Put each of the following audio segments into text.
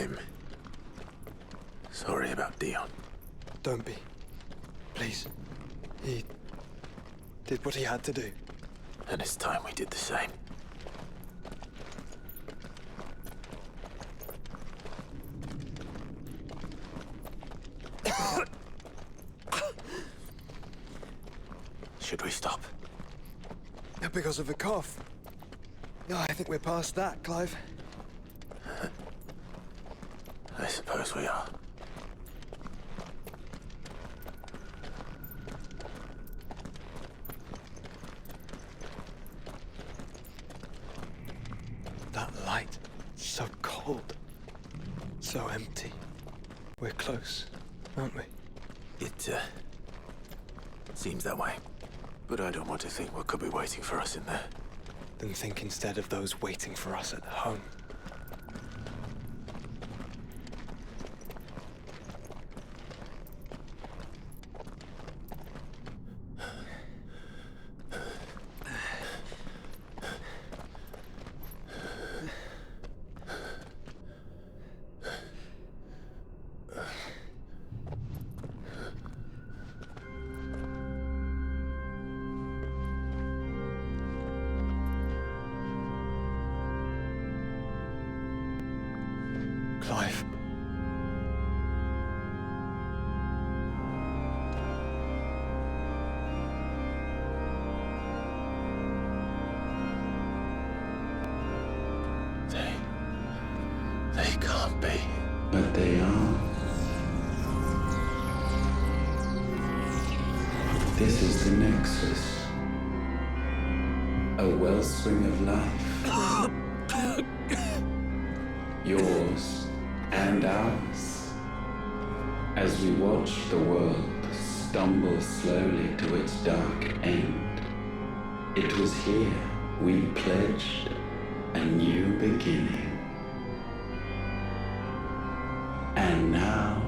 I'm sorry about Dion. Don't be. Please. He did what he had to do. And it's time we did the same. Should we stop? Because of the cough. No, I think we're past that, Clive. I suppose we are. That light, so cold. So empty. We're close, aren't we? It seems that way. But I don't want to think what could be waiting for us in there. Then think instead of those waiting for us at home. Clive. They can't be. But they are. This is the Nexus. A wellspring of life. Yours and ours. As we watch the world stumble slowly to its dark end, it was here we pledged a new beginning. And now,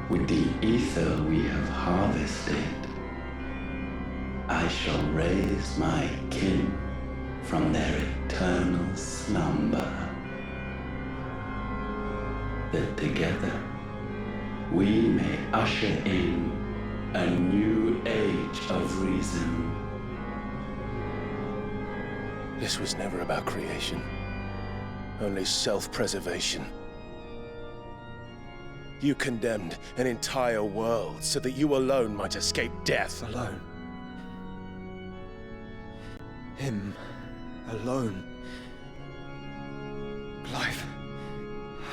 with the ether we have harvested, I shall raise my kin from their eternal slumber, that together we may usher in a new age of reason. This was never about creation, only self-preservation. You condemned an entire world so that you alone might escape death. Alone. Him. Alone. Clive.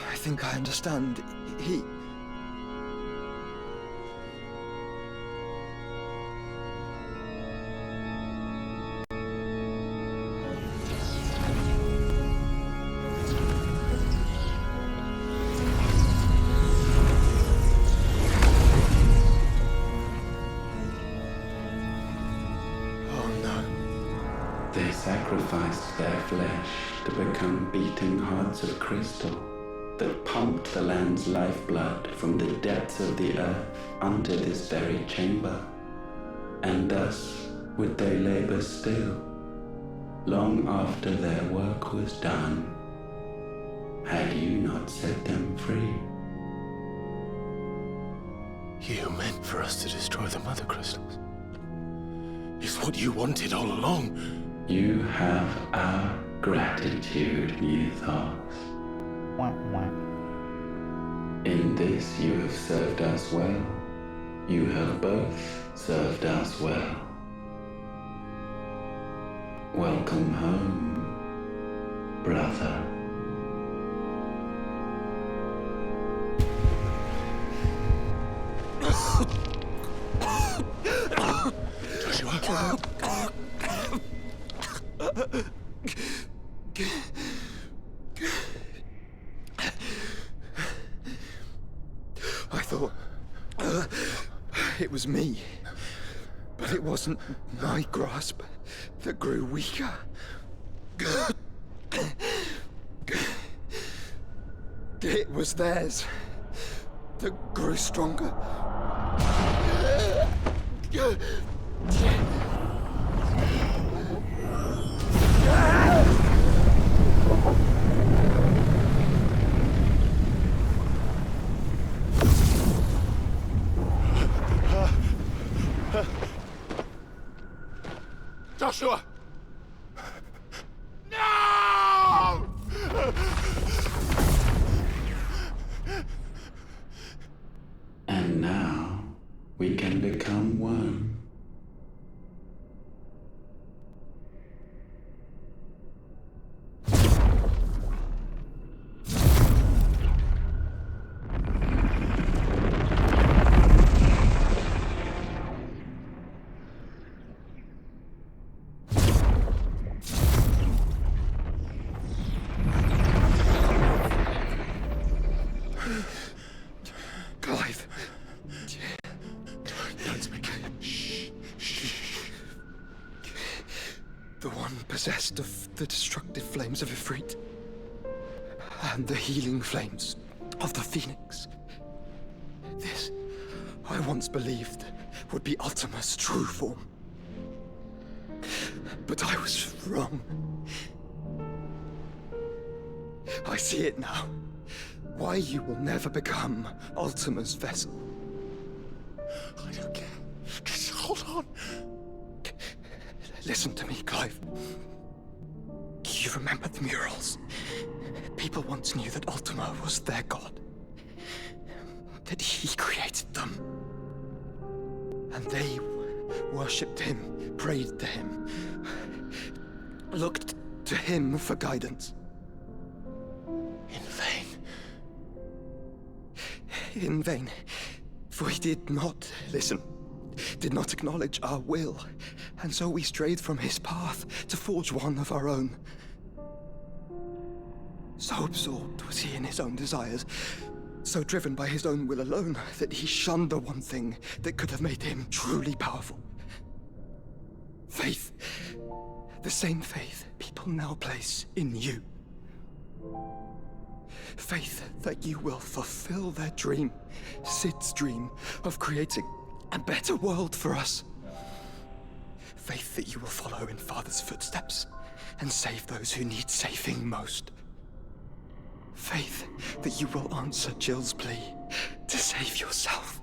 I think I understand. He... They sacrificed their flesh to become beating hearts of crystal that pumped the land's lifeblood from the depths of the earth unto this very chamber. And thus would they labor still, long after their work was done, had you not set them free. You meant for us to destroy the mother crystals. It's what you wanted all along. You have our gratitude, Muthos. In this you have served us well. You have both served us well. Welcome home, brother. Joshua. I thought it was me, but it wasn't my grasp that grew weaker. It was theirs that grew stronger. Joshua! No! And now we can become one. Clive. Don't speak. Shh. Shh. The one possessed of the destructive flames of Ifrit. And the healing flames of the Phoenix. This, I once believed, would be Ultima's true form. But I was wrong. I see it now. Why you will never become Ultima's vessel. I don't care. Just hold on. Listen to me, Clive. You remember the murals? People once knew that Ultima was their god. That he created them. And they worshipped him, prayed to him, looked to him for guidance. In vain. In vain. For he did not listen, did not acknowledge our will, and so we strayed from his path to forge one of our own. So absorbed was he in his own desires, so driven by his own will alone, that he shunned the one thing that could have made him truly powerful. Faith. The same faith people now place in you. Faith that you will fulfill their dream, Sid's dream, of creating a better world for us. Faith that you will follow in Father's footsteps and save those who need saving most. Faith that you will answer Jill's plea to save yourself.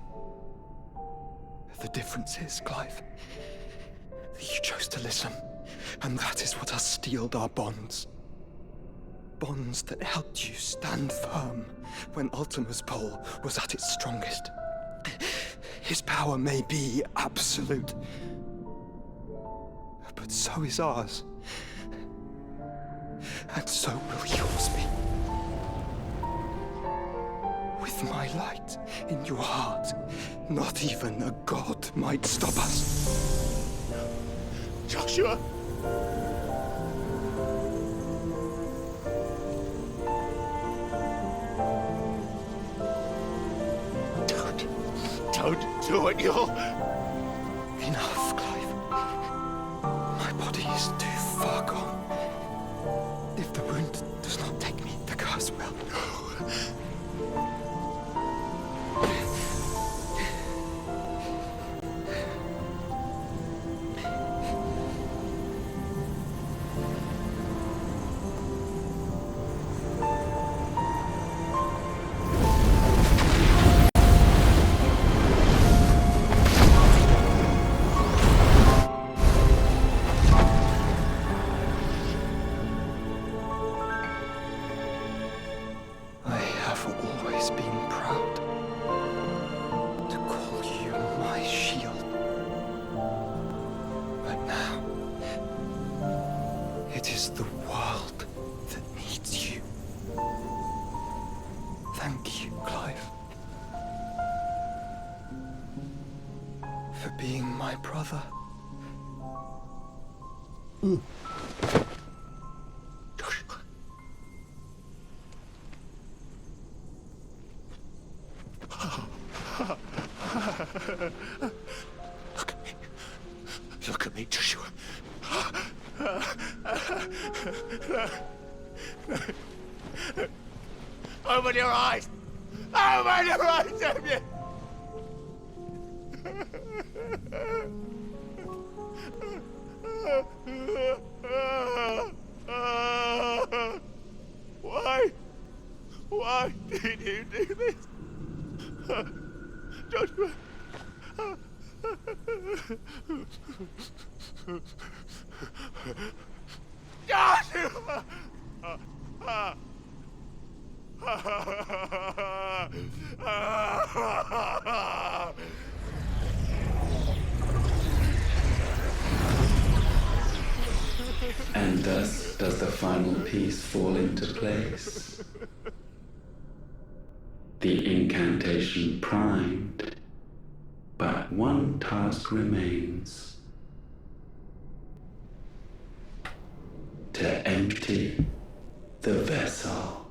The difference is, Clive, that you chose to listen, and that is what has steeled our bonds. Bonds that helped you stand firm when Ultima's pull was at its strongest. His power may be absolute, but so is ours. And so will yours be. With my light in your heart, not even a god might stop us. Joshua! Don't do it, you'll... Enough, Clive. My body is too far gone. If the wound does not take me, the curse will. Thank you, Clive. For being my brother. Joshua. Look at me. Look at me, Joshua. Open your eyes! Open your eyes, Damien! Why? Why did you do this? Joshua! And thus does the final piece fall into place. The incantation primed, but one task remains. To empty the vessel.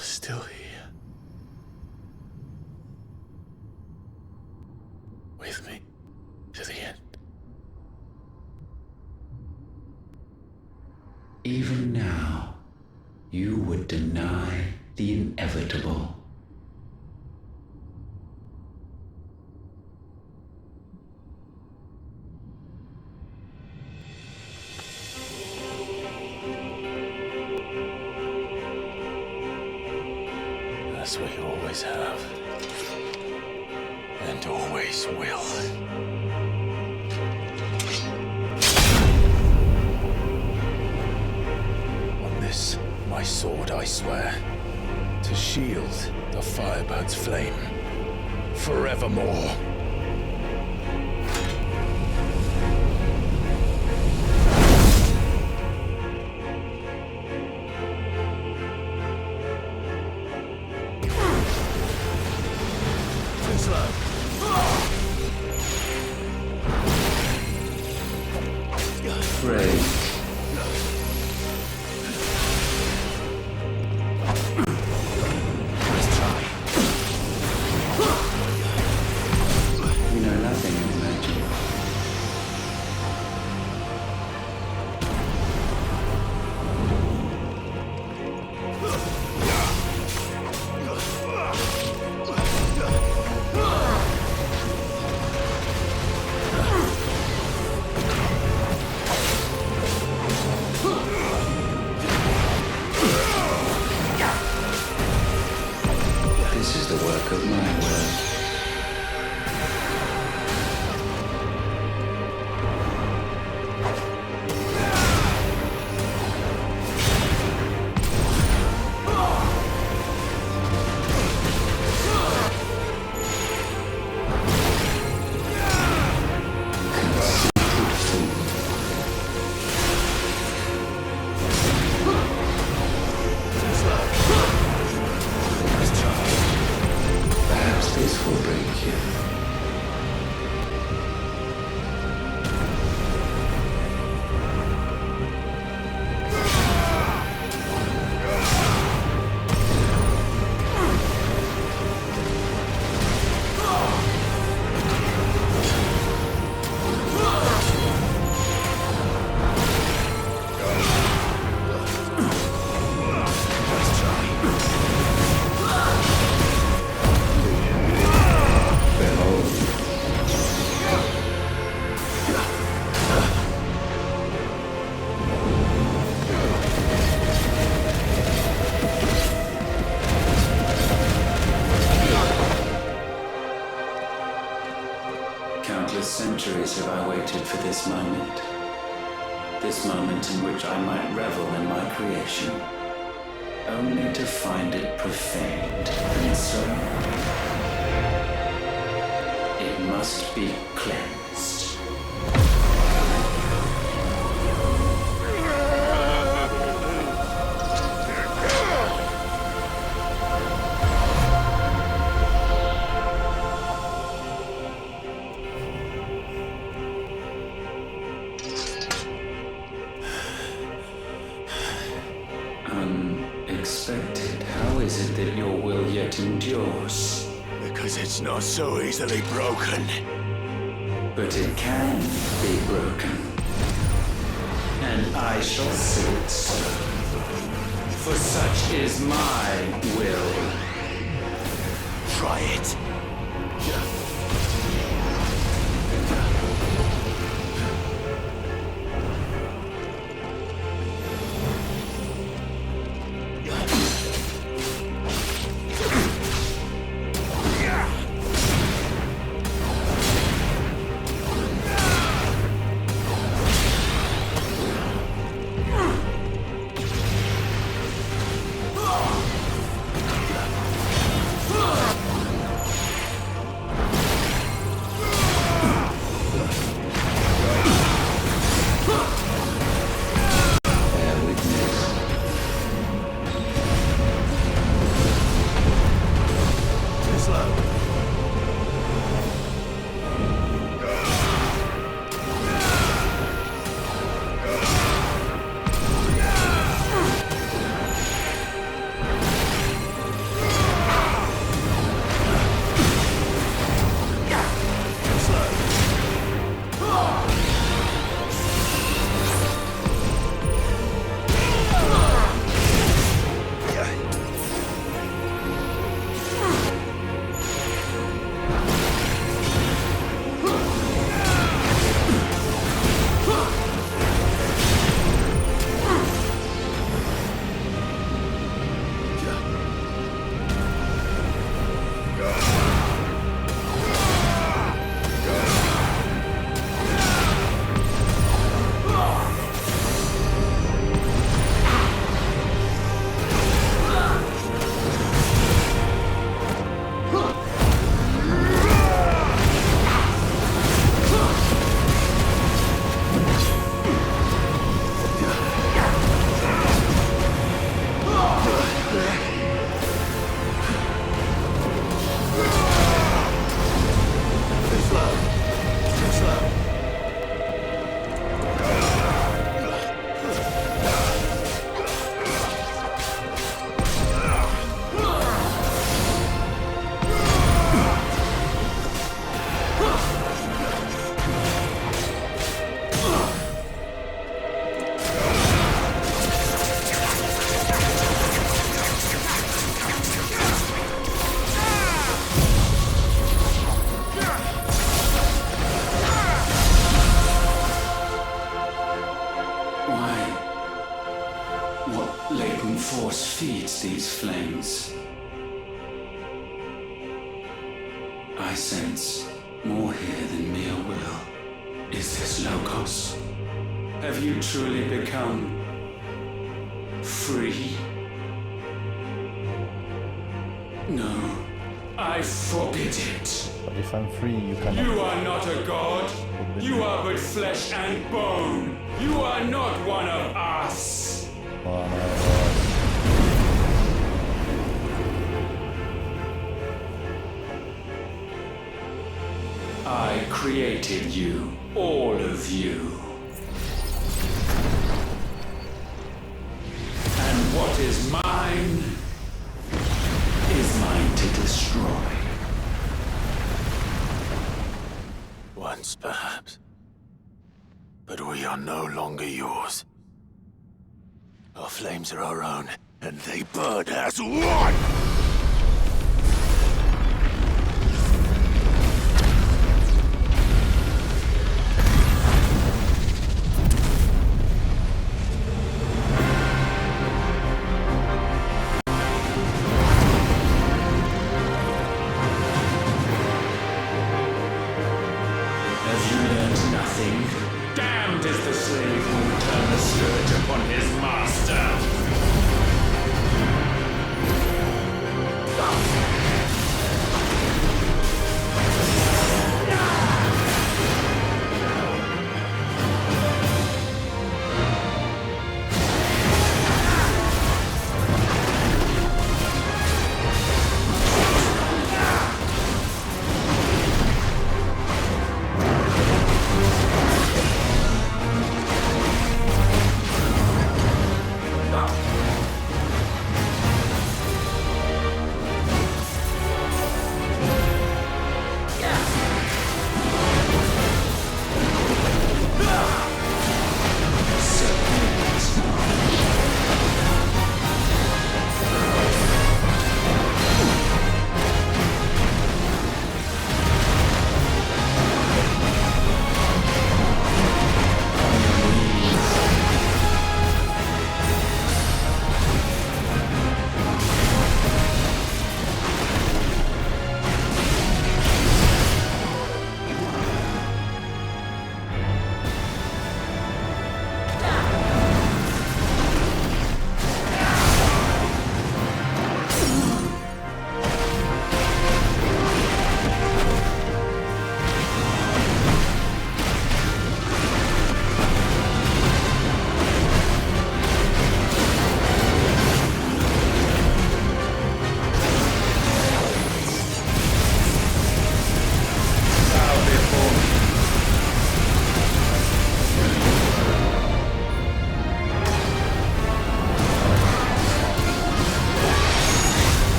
Still here. With me to the end. Even now, you would deny the inevitable. That's what you always have. And always will. On this, my sword, I swear, to shield the Firebird's flame forevermore. Centuries have I waited for this moment. This moment in which I might revel in my creation, only to find it profaned, and so it must be cleansed. unexpected. How is it that your will yet endures? Because it's not so easily broken. But it can be broken. And I shall see it so. For such is my will. Try it. force feeds these flames. I sense more here than mere will. Is this Logos? Have you truly become free? No, I forbid it. But if I'm free, you cannot. You are not a god. You are but flesh and bone. You are not one of us. One of us. I created you, all of you. And what is mine is mine to destroy. Once, perhaps. But we are no longer yours. Our flames are our own, and they burn as one! Have you learned nothing? Damned is the slave who will turn the scourge upon his master!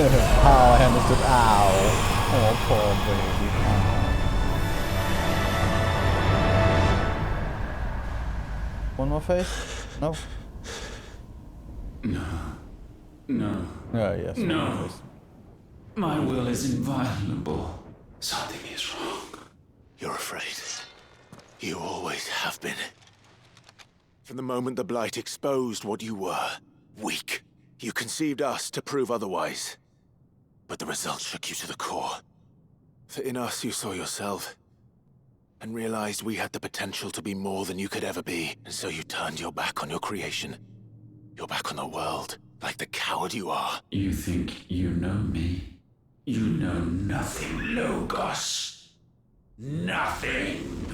How I understood. Ow. Oh, poor baby. Ow. One more face? No? No. No. Yeah, yes. One more No. face. My will is inviolable. Something is wrong. You're afraid. You always have been. From the moment the Blight exposed what you were, weak, you conceived us to prove otherwise. But the results shook you to the core. For in us you saw yourself, and realized we had the potential to be more than you could ever be, and so you turned your back on your creation. Your back on the world, like the coward you are. You think you know me? You know nothing, Logos. Nothing.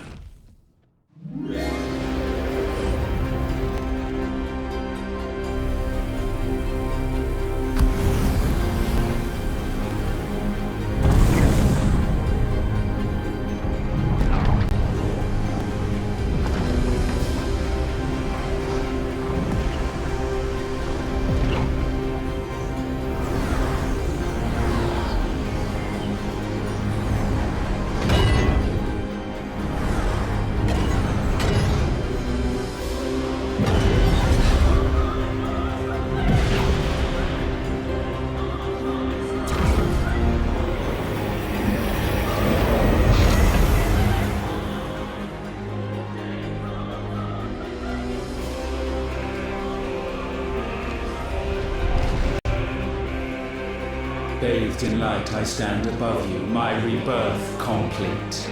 Bathed in light, I stand above you, my rebirth complete.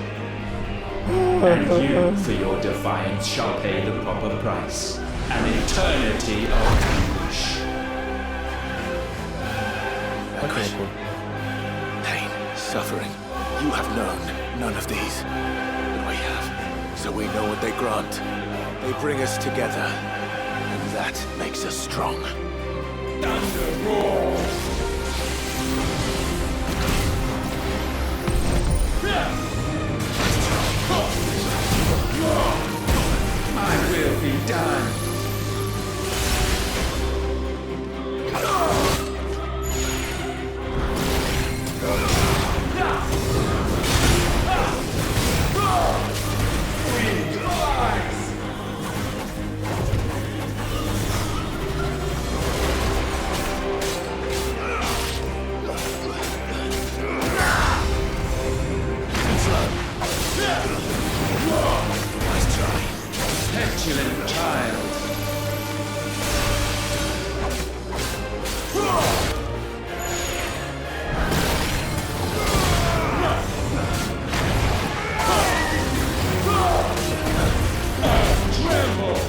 And you, for your defiance, shall pay the proper price. An eternity of anguish. Anguish. Pain, suffering. You have known none of these. But we have. So we know what they grant. They bring us together. And that makes us strong. Thunder roars! My will be done. Petulant child. Tremble.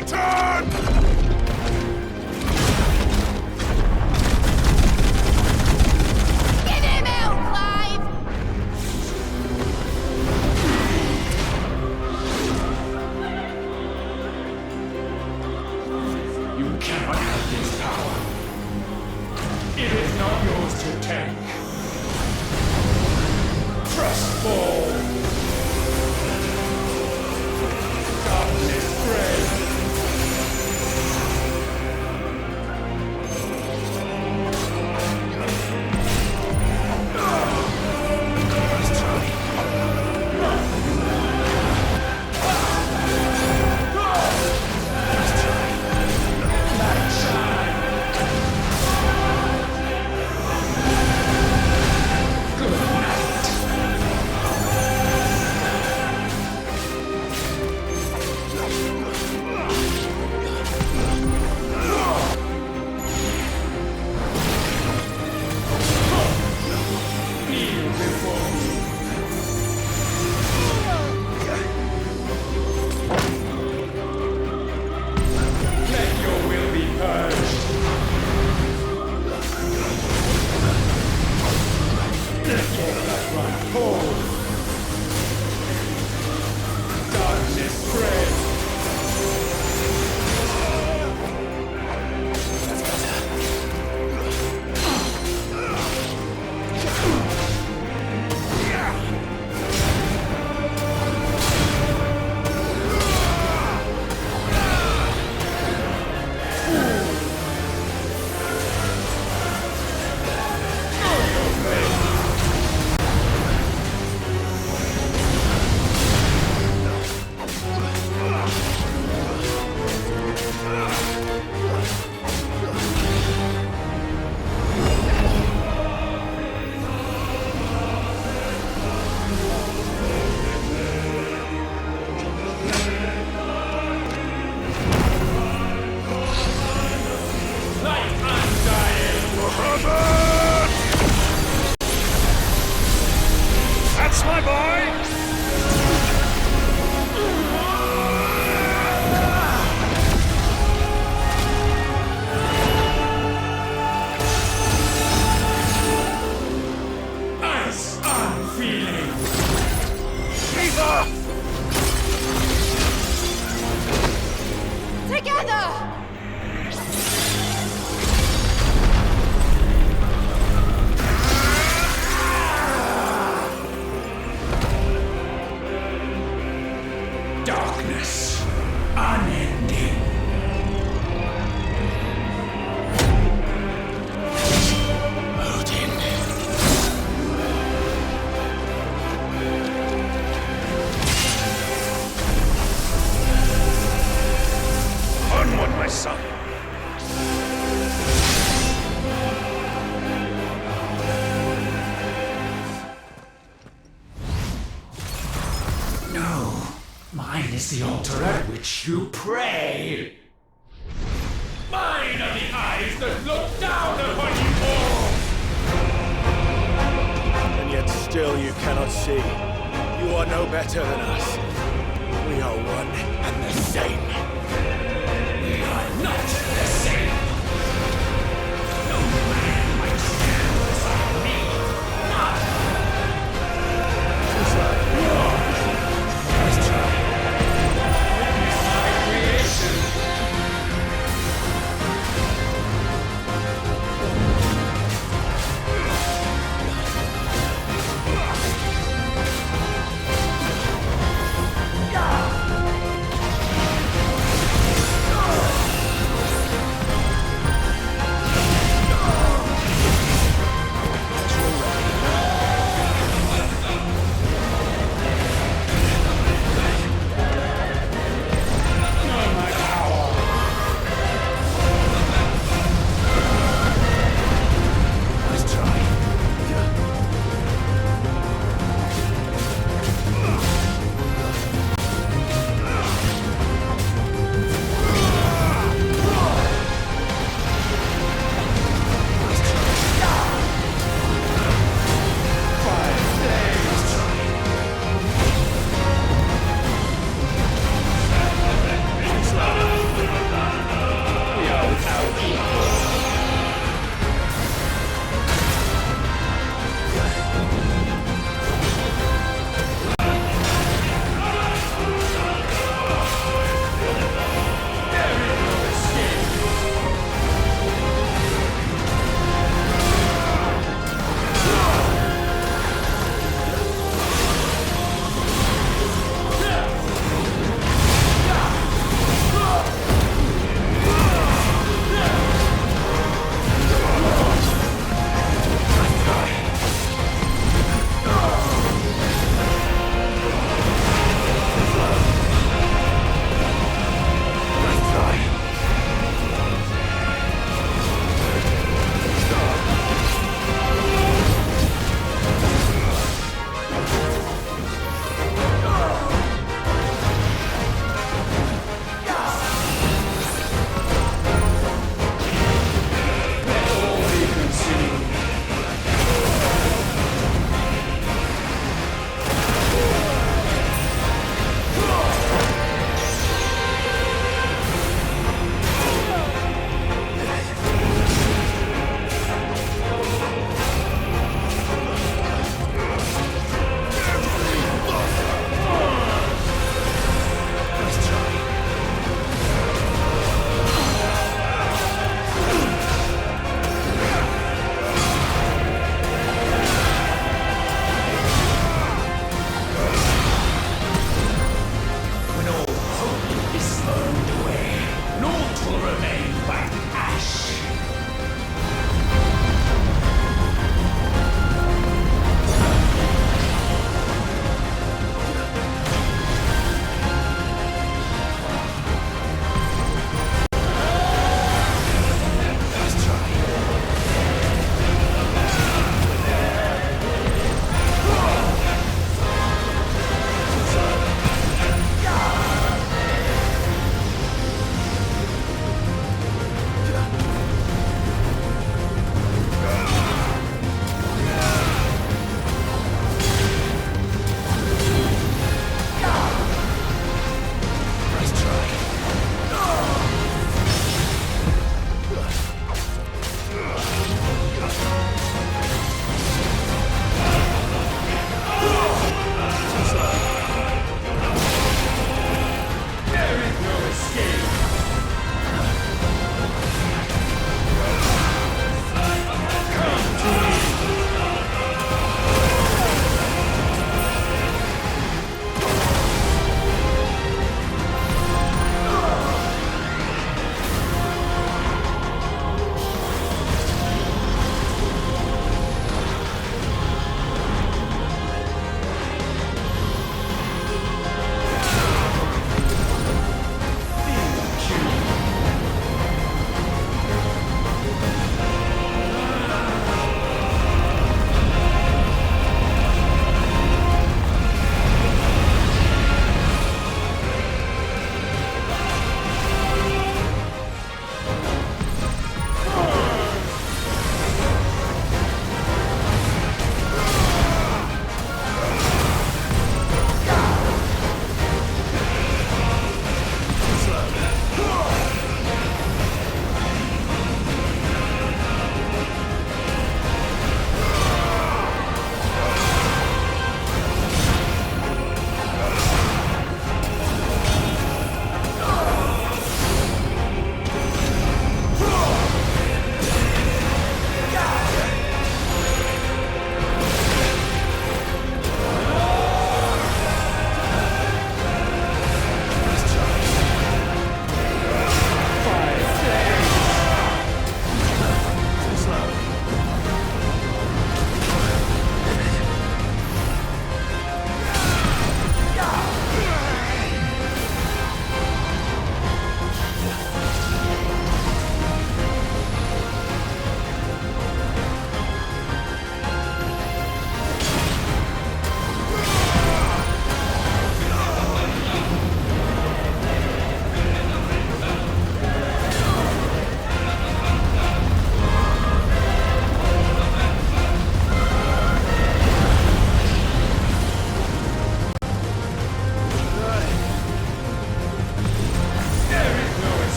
my turn! Get him out, Clive! You cannot have this power. It is not yours to take. Trust fall. Darkness spread. That's my boy! Ice unfeeling. Eva! Together! Darkness unending. Odin. Onward, my son. No, mine is the altar at which you pray. Mine are the eyes that look down upon you all. And yet still you cannot see. You are no better than us. We are one and the same. We are not the same. No man might stand beside me. Not Let's try. my creation.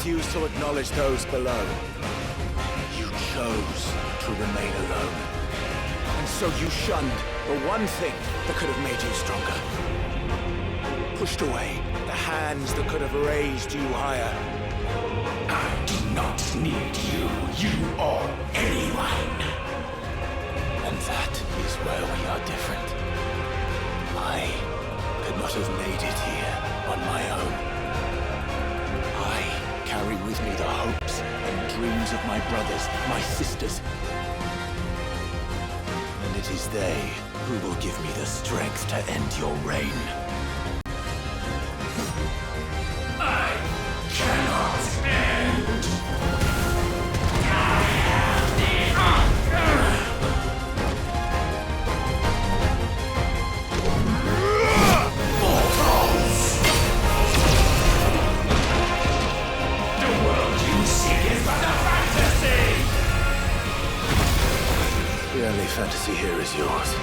refuse to acknowledge those below. You chose to remain alone. And so you shunned the one thing that could have made you stronger. Pushed away the hands that could have raised you higher. I do not need you. You or anyone. And that is where we are different. I could not have made it here on my own. I carry with me the hopes and dreams of my brothers, my sisters. And it is they who will give me the strength to end your reign. I cannot end. The world you seek is but a fantasy. The only fantasy here is yours.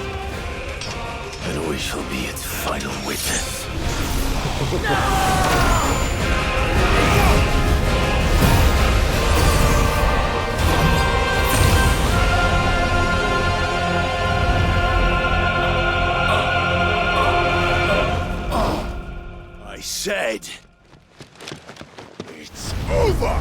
And we shall be its final witness. I said, it's over!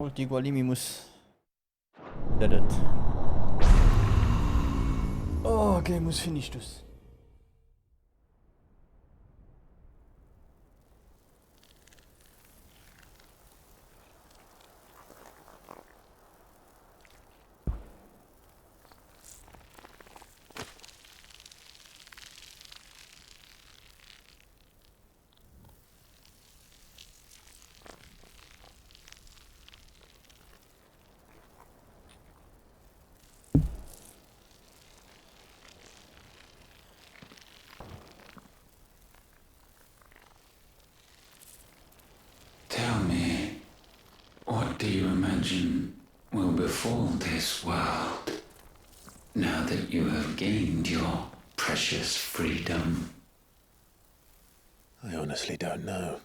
Molti qualimimus. Did it. Oh, game was finished. Tell me, what do you imagine will befall this world now that you have gained your precious freedom? I honestly don't know.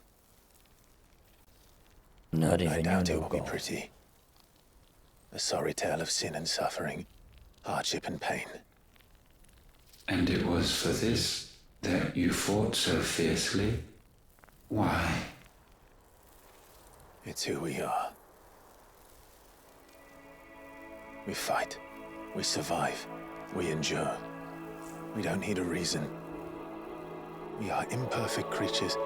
Not even I doubt you it will be know. pretty. A sorry tale of sin and suffering, hardship and pain. And it was for this that you fought so fiercely? Why? It's who we are. We fight. We survive. We endure. We don't need a reason. We are imperfect creatures.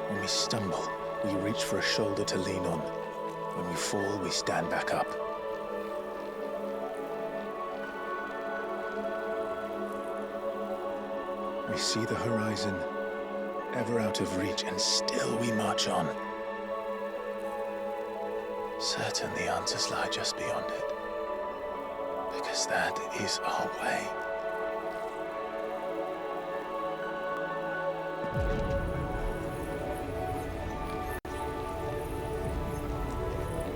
When we stumble, we reach for a shoulder to lean on. When we fall, we stand back up. We see the horizon, ever out of reach, and still we march on. Certain the answers lie just beyond it. Because that is our way.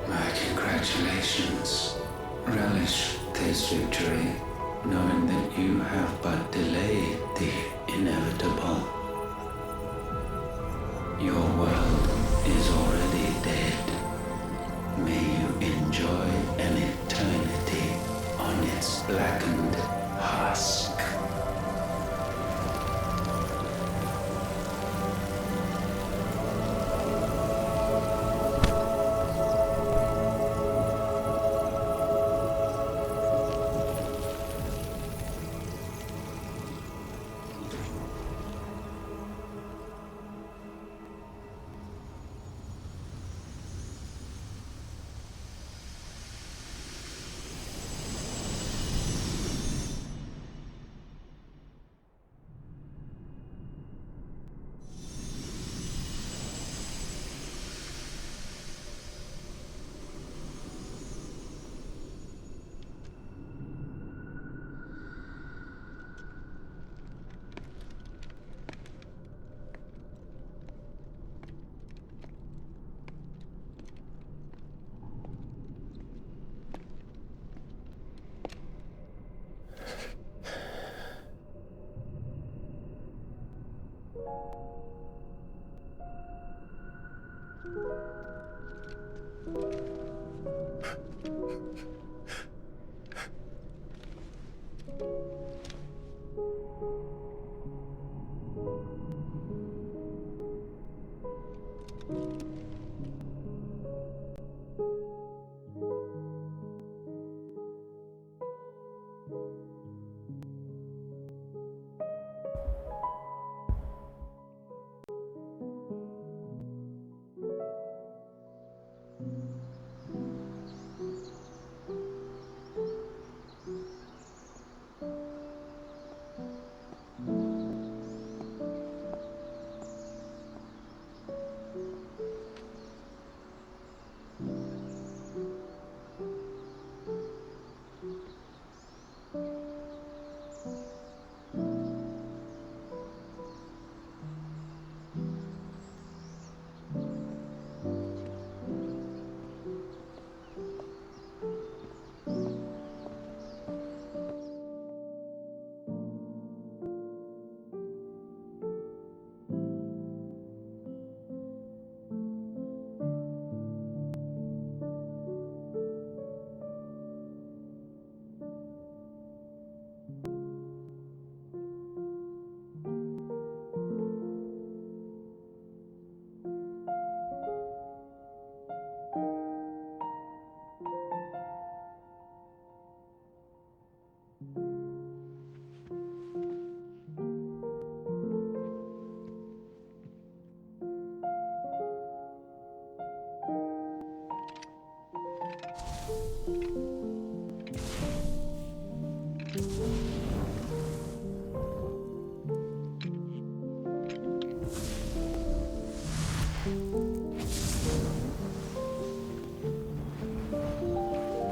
My congratulations. Relish this victory, knowing that you have but delayed the inevitable. Your world is already dead. May you enjoy an eternity on its blackened husk.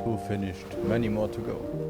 Two finished. Many more to go.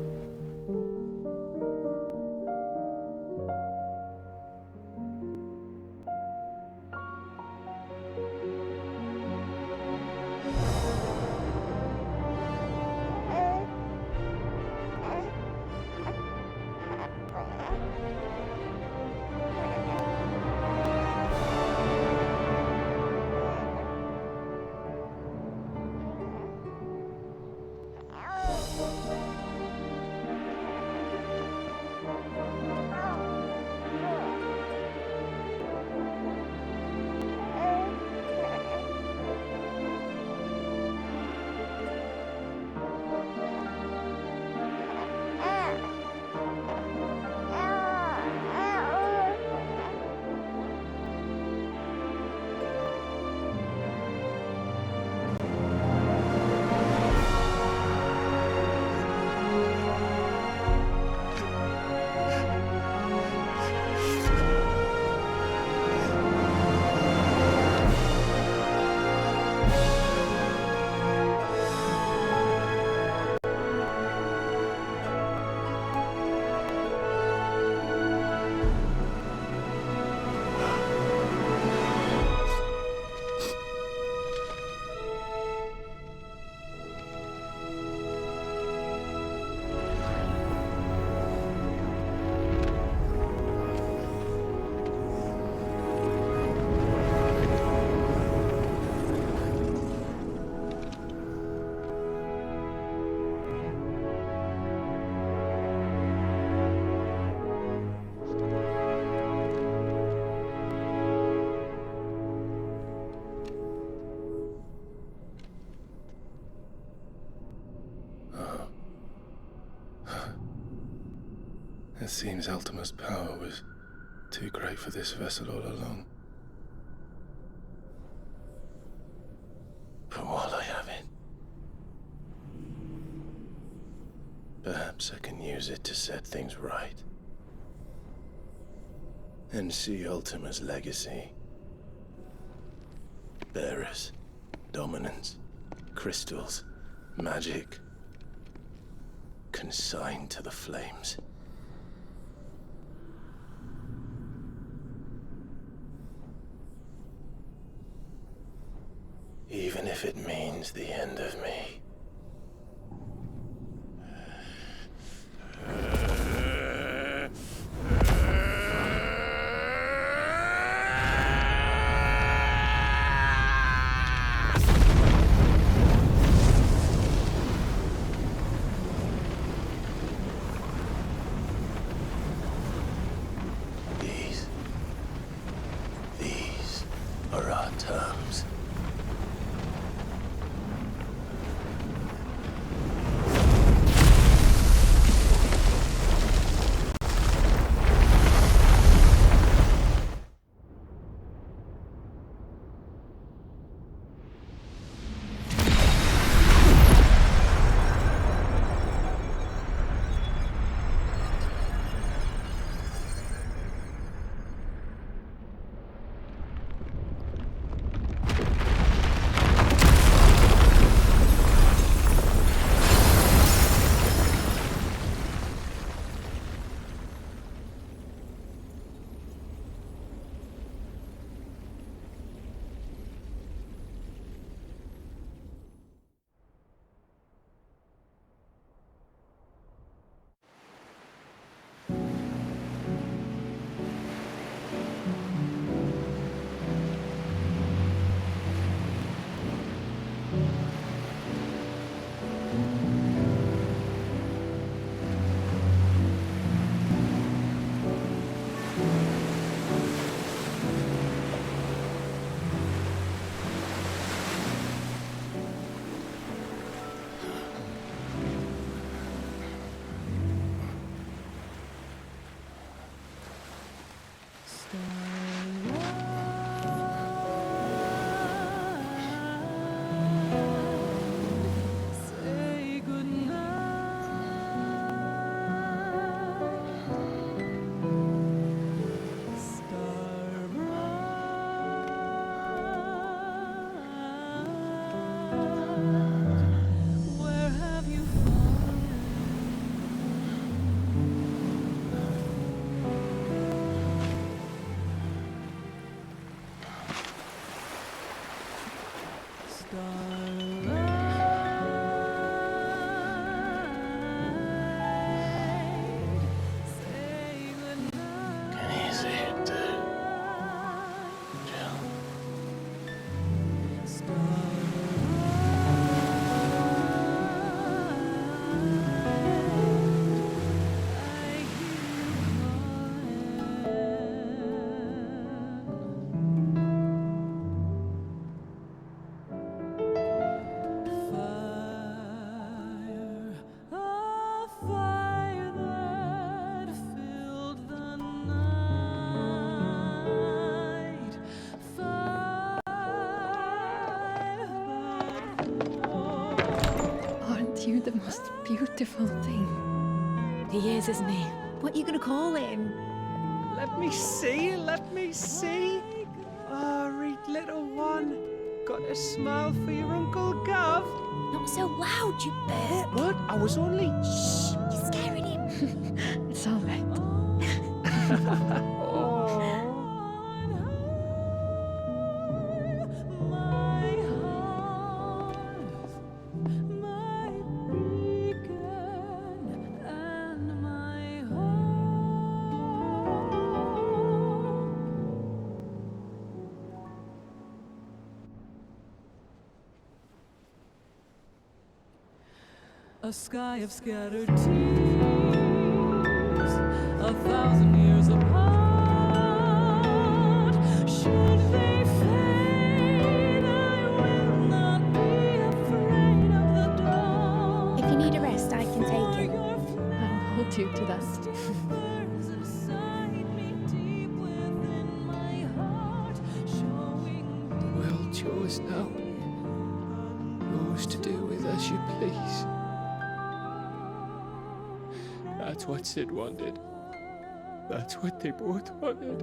It seems Ultima's power was too great for this vessel all along. But while I have it, perhaps I can use it to set things right. And see Ultima's legacy. Bearers, dominance, crystals, magic, consigned to the flames. Even if it means the end of me. Can you see it too? Jill. Aren't you the most beautiful thing? He is, isn't he? What are you gonna call him? Let me see, let me see. Oh, read little one. Got a smile for your Uncle Gav. Not so loud, you burp. What? I was only... Shh. You're scaring him. It's all right. A sky of scattered tears, 1,000 years apart. Should they fade, I will not be afraid of the dark. If you need a rest, I can take it. I'll hold you to that. Burns inside me, deep within my heart, showing The world's yours now. Yours to do with as you please. That's what Sid wanted. That's what they both wanted.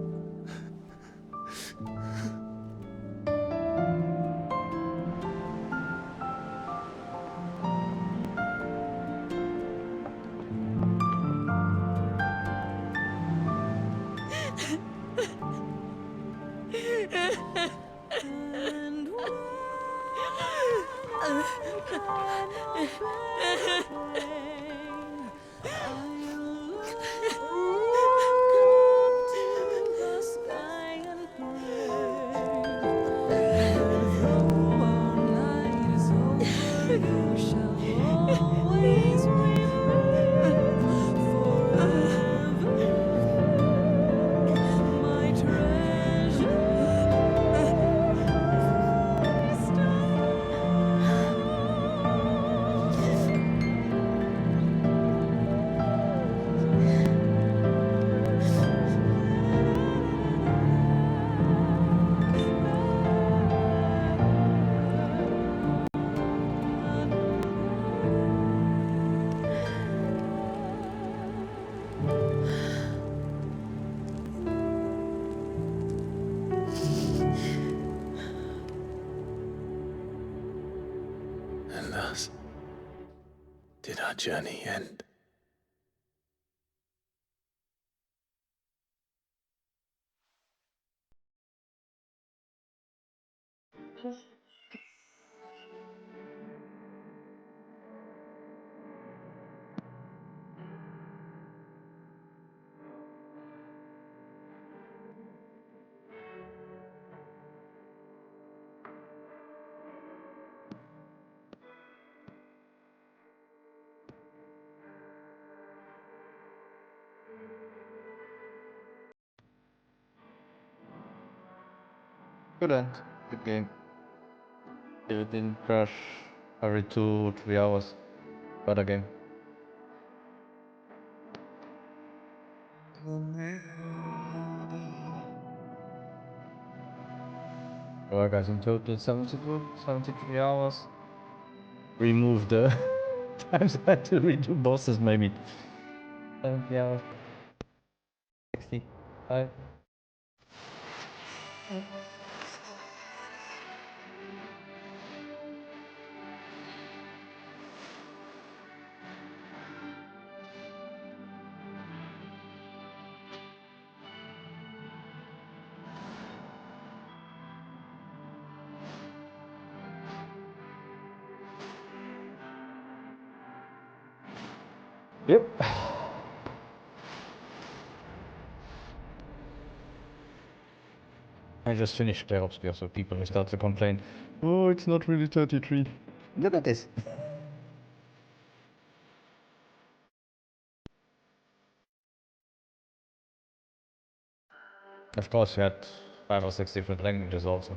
and And thus did our journey end. Good end. Good game. It didn't crash every 2 or 3 hours. Better game. Alright guys, in total 73 hours. Remove the times I had to redo bosses maybe. 70 hours. 65. Yep. I just finished Clair Obscure, so people will start to complain, oh, it's not really 33. Yeah, that is. Of course, we had 5 or 6 different languages also.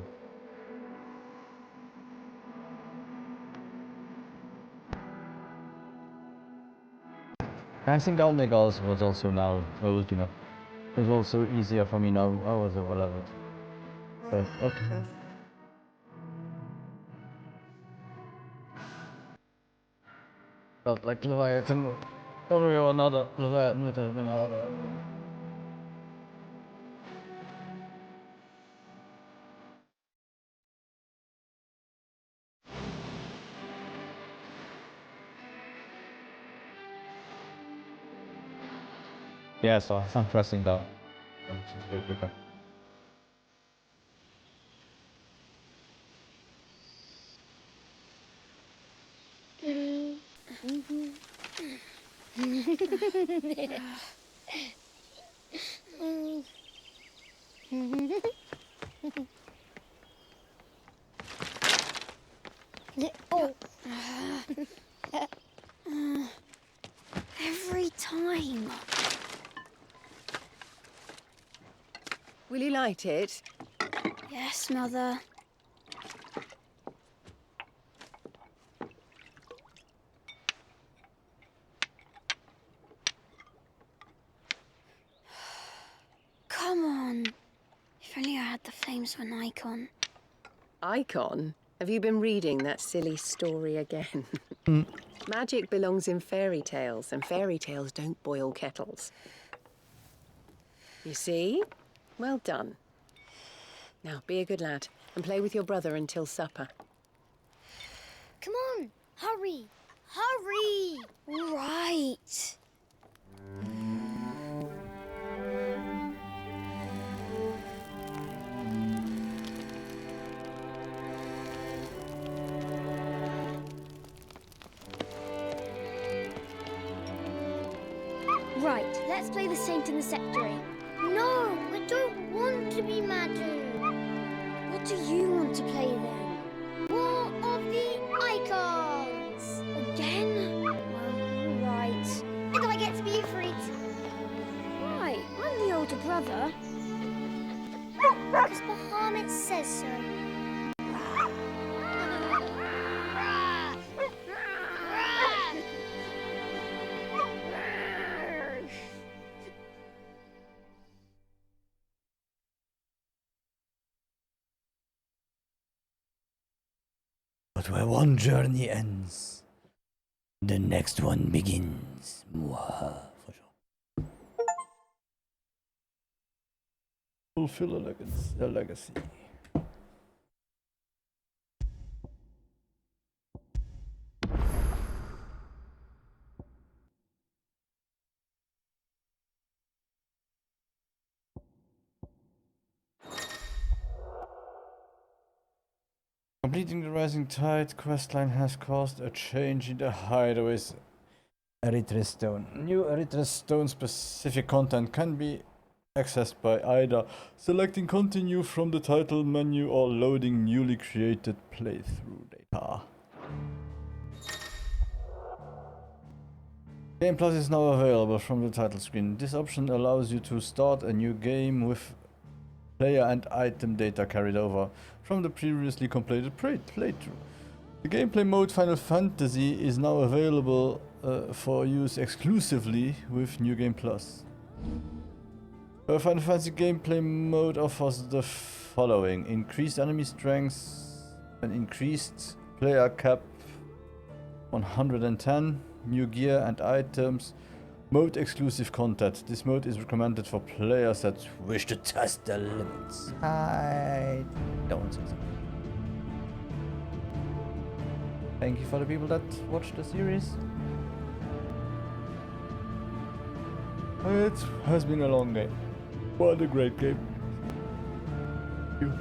I think Omega was also now old, you know. It was also easier for me now. I was over leveled. So, okay. Felt like Leviathan. Probably another Leviathan with another. Yeah, so I'm pressing down. Oh. Every time. Will you light it? Yes, Mother. Come on. If only I had the flames of an icon. Icon? Have you been reading that silly story again? Magic belongs in fairy tales, and fairy tales don't boil kettles. You see? Well done. Now, be a good lad and play with your brother until supper. Come on, hurry! Hurry! Right. Right, let's play the Saint in the Secretary. No, I don't want to be Madu. What do you want to play then? War of the Icons! Again? Well, right. And I get to be Ifrit. Right, I'm the older brother. Because Bahamut says so. But where one journey ends, the next one begins. Mwah, for sure. Fulfill a legacy. Completing the Rising Tide questline has caused a change in the hideaway's Erythris Stone. New Erythris Stone specific content can be accessed by either selecting continue from the title menu or loading newly created playthrough data. Game Plus is now available from the title screen. This option allows you to start a new game with player and item data carried over from the previously completed playthrough. The gameplay mode Final Fantasy is now available for use exclusively with New Game Plus. Final Fantasy gameplay mode offers the following: increased enemy strength, an increased player cap 110, new gear and items, mode exclusive content. This mode is recommended for players that wish to test their limits. I don't think so. Thank you for the people that watched the series. It has been a long game. What a great game. Thank you.